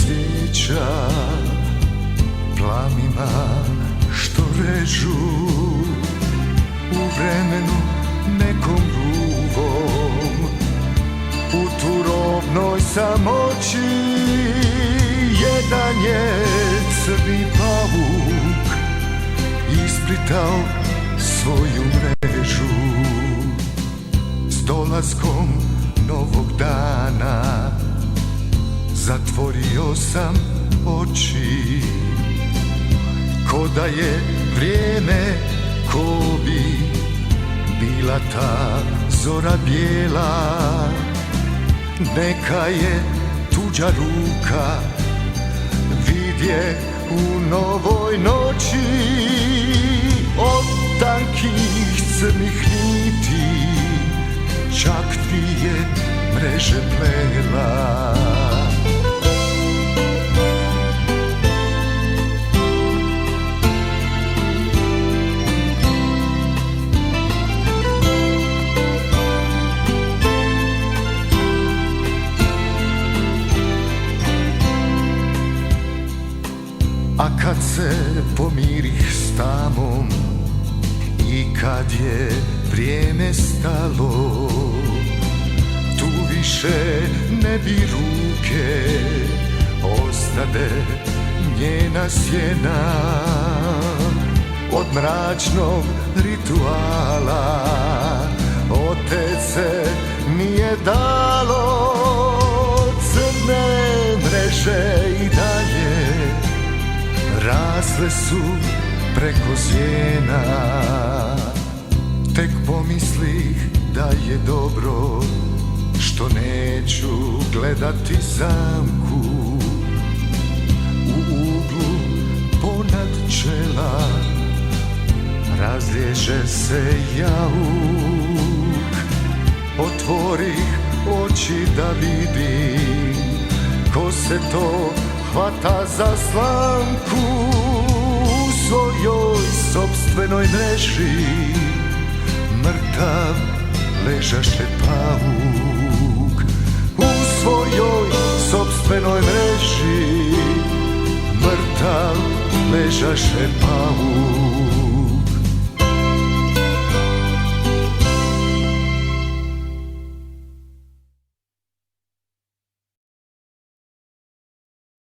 cvijeća, plamima što režu u vremenu nekom ruvom, u turobnoj samoći. Jedan je crni pavuk isplitao svoju mrežu. S dolaskom novog dana zatvorio sam oči, ko da je vrijeme, ko bi bila ta zora bijela. Neka je tuđa ruka vidje u novoj noći, od tankih crnih niti čak dvije mreže plela. A kad se pomirih s tamom i kad je vrijeme stalo, tu više ne bi ruke, ostade njena sjena. Od mračnog rituala otec se nije dalo, crne mreže i dalje rasle su preko sjena. Tek pomislih da je dobro što neću gledati zamku. U uglu ponad čela razliježe se jauk. Otvorih oči da vidim ko se to hvata za slamku. U svojoj sopstvenoj mreži mrtav ležaše pavuk. U svojoj sopstvenoj mreži mrtav ležaše pavuk.